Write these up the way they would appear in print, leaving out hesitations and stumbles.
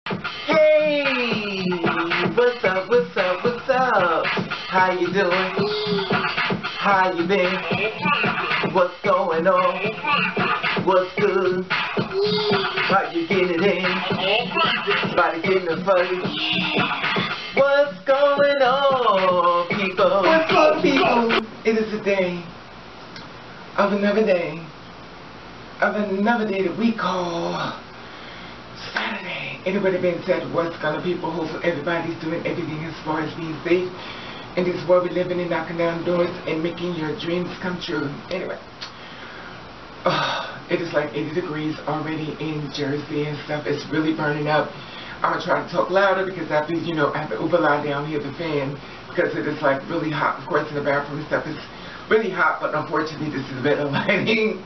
Hey! What's up, what's up, what's up? How you doing? How you been? What's going on? What's good? How you getting it in? Body getting it funny? What's going on, people? What's up, people? It is a day of another day that we call Saturday. Anybody been said what's gonna people? Hopefully everybody's doing everything as far as being safe in this world we're living in, knocking down doors and making your dreams come true. Anyway, it is like 80 degrees already in Jersey and stuff. It's really burning up. I'm gonna try to talk louder because after, you know, I have to lie down here the fan because it is like really hot. Of course in the bathroom and stuff it's really hot, but unfortunately this is better lighting.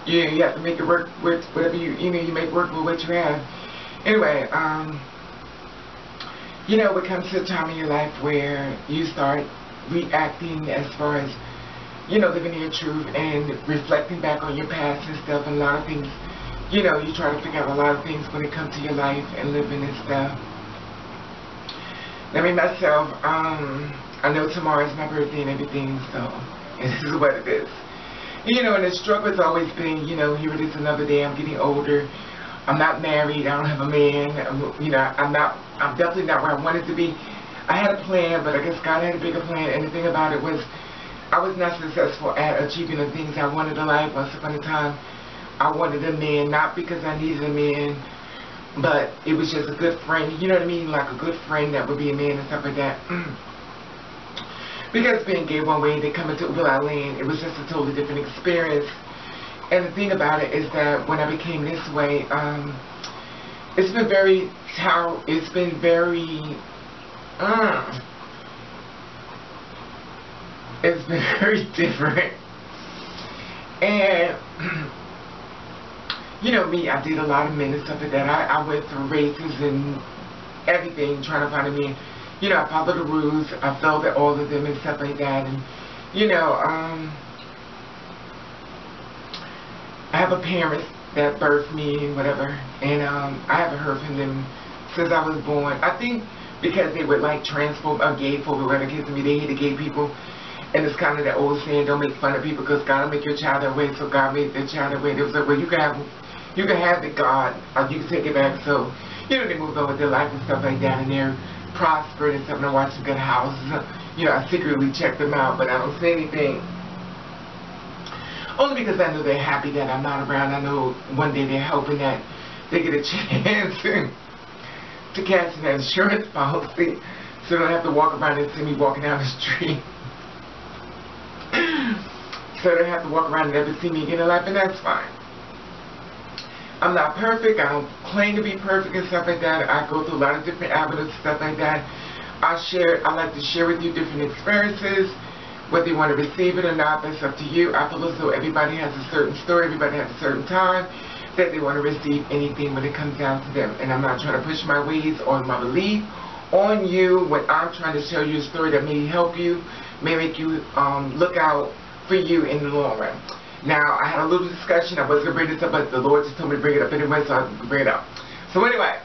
Yeah, you have to make it work with whatever you make work with what you have. Anyway, you know, it comes to a time in your life where you start reacting as far as, you know, living your truth and reflecting back on your past and stuff, and a lot of things, you know, you try to figure out a lot of things when it comes to your life and living and stuff. Now me myself, I know tomorrow is my birthday and everything, so this is what it is. You know, and the struggle has always been, you know, here it is another day, I'm getting older, I'm not married, I don't have a man, you know, I'm definitely not where I wanted to be. I had a plan, but I guess God had a bigger plan, and the thing about it was, I was not successful at achieving the things I wanted in life. Once upon a time, I wanted a man, not because I needed a man, but it was just a good friend, you know what I mean, like a good friend that would be a man and stuff like that. Because being gay one way, they come into Ubala Land, it was just a totally different experience. And the thing about it is that when I became this way, it's been very different. And, you know me, I did a lot of men and stuff like that. I went through races and everything, trying to find a man. You know, I followed the rules, I felt at all of them and stuff like that, and, you know, I have a parent that birthed me and whatever, and I haven't heard from them since I was born. I think because they would like transphobe or gay phobia, whatever kids to me, they hated gay people, and it's kind of that old saying, don't make fun of people because God will make your child that way, so God made their child that way. They was like, well, you can have the God, or you can take it back. So, you know, they moved on with their life and stuff like that, and they're prospered and stuff, and I watch them get houses. You know, I secretly check them out, but I don't say anything. Only because I know they're happy that I'm not around. I know one day they're hoping that they get a chance to cash an insurance policy so they don't have to walk around and see me walking down the street. So they don't have to walk around and never see me again in life, and that's fine. I'm not perfect. I don't claim to be perfect and stuff like that. I go through a lot of different avenues and stuff like that. I like to share with you different experiences. Whether you want to receive it or not, that's up to you. I feel as though everybody has a certain story, everybody has a certain time that they want to receive anything when it comes down to them. And I'm not trying to push my ways or my belief on you when I'm trying to tell you a story that may help you, may make you look out for you in the long run. Now, I had a little discussion. I was going to bring this up, but the Lord just told me to bring it up anyway, so I can bring it up. So anyway,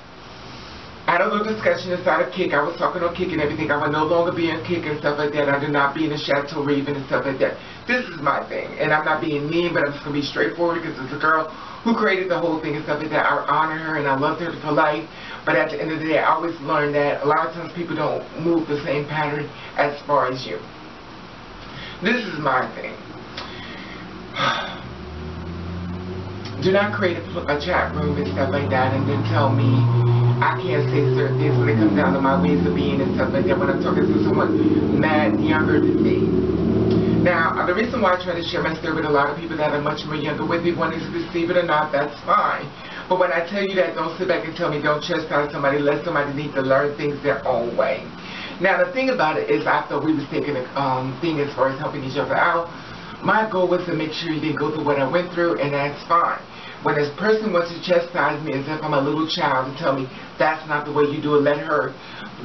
I had a little discussion inside of Kick. I was talking on Kick and everything. I will no longer be in Kick and stuff like that. I do not be in the Chateau Raven and stuff like that. This is my thing. And I'm not being mean, but I'm just going to be straightforward because it's a girl who created the whole thing and stuff like that. I honor her and I loved her for life. But at the end of the day, I always learned that a lot of times people don't move the same pattern as far as you. This is my thing. Do not create a chat room and stuff like that and then tell me I can't say certain things when it comes down to my ways of being and stuff like that when I'm talking to someone mad younger than me. Now, the reason why I try to share my story with a lot of people that are much more younger with me, whether to receive it or not, that's fine. But when I tell you that, don't sit back and tell me don't chastise somebody, let somebody need to learn things their own way. Now, the thing about it is I thought we was taking a thing as far as helping each other out. My goal was to make sure you didn't go through what I went through, and that's fine. When this person wants to chastise me as if I'm a little child and tell me that's not the way you do it, let her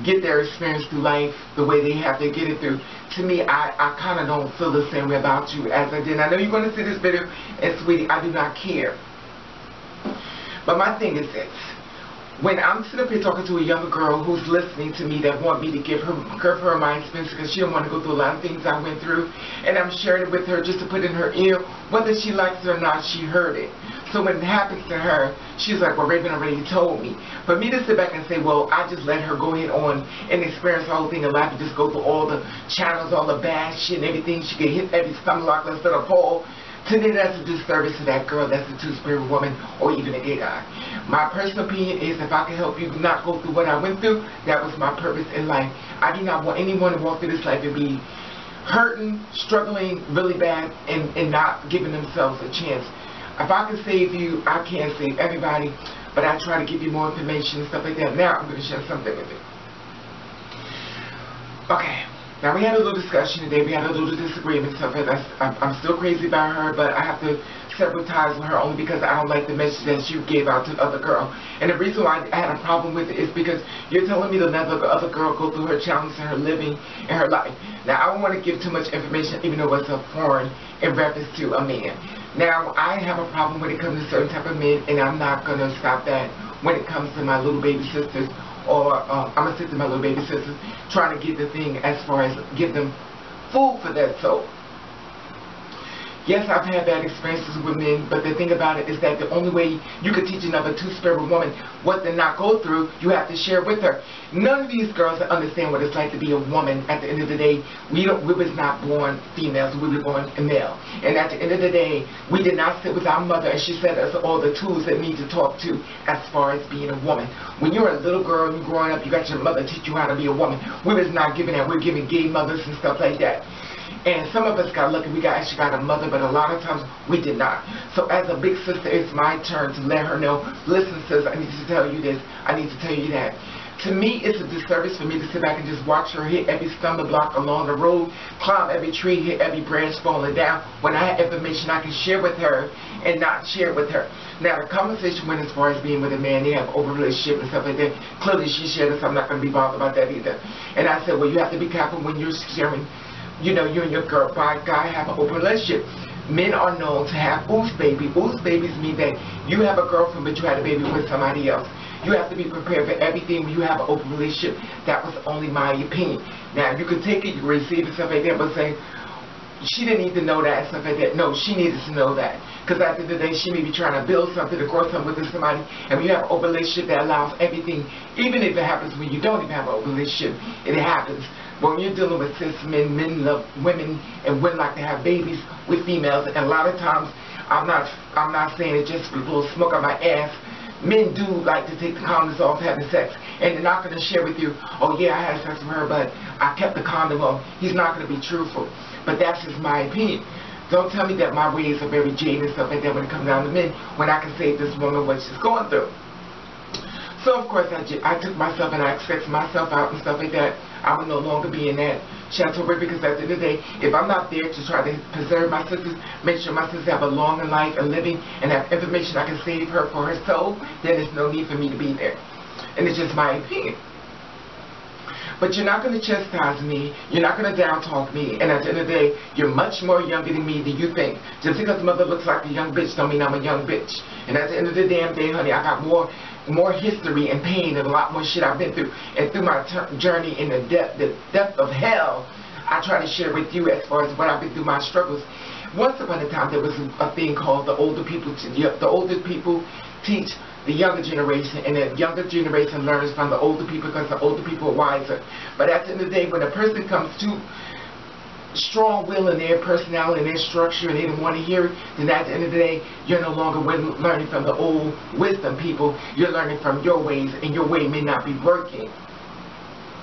get their experience through life the way they have to get it through. To me, I kind of don't feel the same way about you as I did. I know you're going to see this video, and sweetie, I do not care. But my thing is this. when I'm sitting up here talking to a younger girl who's listening to me that want me to give her my experience because she don't want to go through a lot of things I went through, and I'm sharing it with her just to put in her ear, whether she likes it or not, she heard it. So when it happens to her, she's like, well, Raven already told me. For me to sit back and say, well, I just let her go ahead on and experience the whole thing in life and just go through all the channels, all the bad shit and everything, she can hit every stomach lock instead of fall. To me, that's a disservice to that girl, that's a two-spirit woman, or even a gay guy. My personal opinion is if I can help you not go through what I went through, that was my purpose in life. I do not want anyone to walk through this life and be hurting, struggling really bad, and not giving themselves a chance. If I can save you, I can't save everybody, but I try to give you more information and stuff like that. Now I'm going to share something with you. Okay. Now, we had a little discussion today. We had a little disagreement. So I'm still crazy about her, but I have to sever ties with her only because I don't like the message that she gave out to the other girl. And the reason why I had a problem with it is because you're telling me to let the other girl go through her challenges in her living and her life. Now, I don't want to give too much information, even though it's a foreign in reference to a man. Now, I have a problem when it comes to certain type of men, and I'm not going to stop that when it comes to my little baby sisters. Or I'm going to sit to my little baby sisters trying to get the thing as far as give them food for their soul. Yes, I've had bad experiences with men, but the thing about it is that the only way you could teach another two-spirit woman what to not go through, you have to share with her. None of these girls understand what it's like to be a woman. At the end of the day, we was not born females, we were born male. And at the end of the day, we did not sit with our mother and she sent us all the tools that we need to talk to as far as being a woman. When you're a little girl and you're growing up, you got your mother teach you how to be a woman. We was not given that. We're giving gay mothers and stuff like that. And some of us got lucky, we actually got a mother, but a lot of times we did not. So as a big sister, it's my turn to let her know, listen sis, I need to tell you this, I need to tell you that. To me, it's a disservice for me to sit back and just watch her hit every stumbling block along the road, climb every tree, hit every branch falling down, when I have information I can share with her and not share with her. Now, the conversation went as far as being with a man, they have open relationship and stuff like that. Clearly, she shared it, so I'm not going to be bothered about that either. And I said, well, you have to be careful when you're sharing. You know, you and your girl, guy have an open relationship. Men are known to have ooze baby. Ooze babies mean that you have a girlfriend, but you had a baby with somebody else. You have to be prepared for everything when you have an open relationship. That was only my opinion. Now, you can take it, you can receive it, stuff like that, but say, she didn't need to know that, stuff like that. No, she needed to know that. Because at the end of the day, she may be trying to build something, to grow something with somebody, and when you have an open relationship that allows everything, even if it happens when you don't even have an open relationship, it happens. But when you're dealing with cis men, men love women, and women like to have babies with females, and a lot of times, I'm not saying it just to blow smoke on my ass. Men do like to take the condoms off having sex, and they're not going to share with you, oh yeah, I had sex with her, but I kept the condom on. He's not going to be truthful. But that's just my opinion. Don't tell me that my ways are very jaded and stuff like that when it comes down to men, when I can save this woman what she's going through. So of course I took myself and I sexed myself out and stuff like that. I will no longer be in that chateau because at the end of the day, if I'm not there to try to preserve my sisters, make sure my sisters have a longer life and living and have information I can save her for her soul, then there's no need for me to be there. And it's just my opinion. But you're not going to chastise me, you're not going to down talk me, and at the end of the day, you're much more younger than me than you think. Just because mother looks like a young bitch don't mean I'm a young bitch. And at the end of the damn day, honey, I got more history and pain and a lot more shit I've been through. And through my journey in the depth of hell, I try to share with you as far as what I've been through, my struggles. Once upon a time, there was a thing called the older people teach the younger generation, and the younger generation learns from the older people because the older people are wiser. But at the end of the day, when a person comes to strong will in their personality and their structure and they don't want to hear it, then at the end of the day, you're no longer learning from the old wisdom people. You're learning from your ways, and your way may not be working.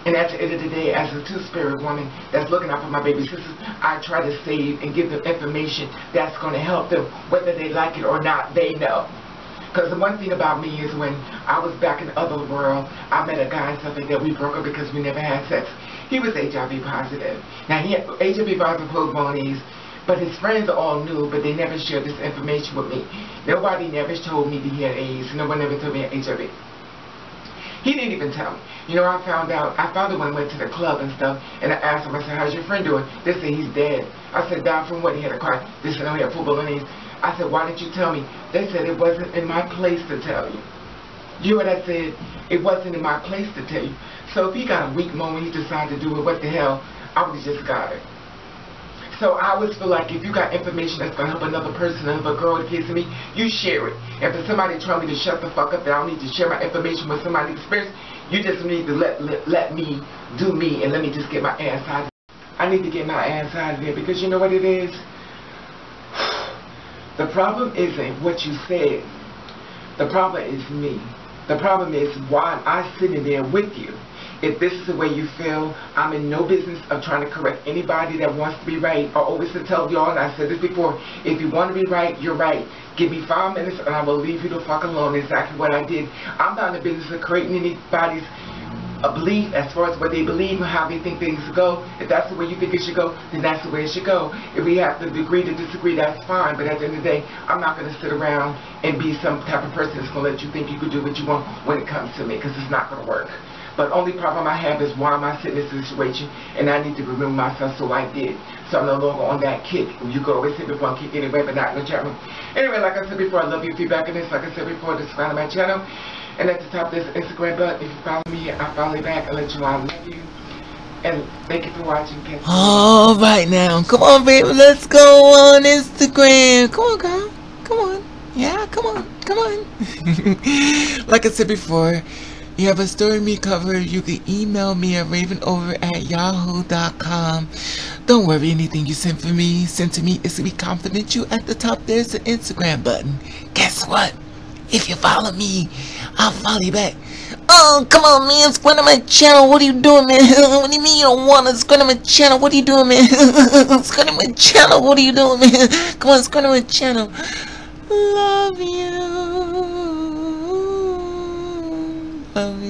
And at the end of the day, as a two-spirit woman that's looking out for my baby sisters, I try to save and give them information that's going to help them. Whether they like it or not, they know. Because the one thing about me is when I was back in the other world, I met a guy and stuff like that. We broke up because we never had sex. He was HIV positive. Now, he had HIV positive pulmonales, but his friends all knew, but they never shared this information with me. Nobody never told me that he had AIDS. No one ever told me he had HIV. He didn't even tell me. You know, I found out when I went to the club and stuff, and I asked him, I said, how's your friend doing? They said, he's dead. I said, died from what? He had a car. They said, no, he had full balloons. I said, why didn't you tell me? They said it wasn't in my place to tell you. You know what I said? It wasn't in my place to tell you. So if he got a weak moment, he decided to do it, what the hell? I would have just got it. So I always feel like if you got information that's going to help another person, another girl, the kids and me, you share it. And for somebody telling me to shut the fuck up, that I don't need to share my information with somebody experience, you just need to let me do me and let me just get my ass out of it. I need to get my ass out of there because you know what it is? The problem isn't what you said. The problem is me. The problem is why I'm sitting there with you. If this is the way you feel, I'm in no business of trying to correct anybody that wants to be right. I always tell y'all, and I said this before, if you want to be right, you're right. Give me 5 minutes and I will leave you the fuck alone. Exactly what I did. I'm not in the business of creating anybody's belief as far as what they believe and how they think things go. If that's the way you think it should go, then that's the way it should go. If we have to agree to disagree, that's fine. But at the end of the day, I'm not going to sit around and be some type of person that's going to let you think you can do what you want when it comes to me, because it's not going to work. But only problem I have is why am I sitting in this situation, and I need to remember myself, so I did. So I'm no longer on that kick. You could always hit me for a kick anyway, but not in the chat room. Anyway, like I said before, I love your feedback on this. Like I said before, subscribe to my channel. And at the top, there's an Instagram button. If you follow me, I follow you back. I'll let you know I love you. And thank you for watching. All right now. Come on, baby. Let's go on Instagram. Come on, girl. Come on. Yeah, come on. Come on. Like I said before, you have a story me covered, you can email me at ravenover@yahoo.com. Don't worry, anything you send to me is going to be confidential. At the top, there's an Instagram button. Guess what? If you follow me, I'll follow you back. Oh, come on, man. Subscribe to my channel. What are you doing, man? What do you mean you don't want to subscribe to my channel? What are you doing, man? Subscribe to my channel. What are you doing, man? Come on, subscribe to my channel. Love you. Love you.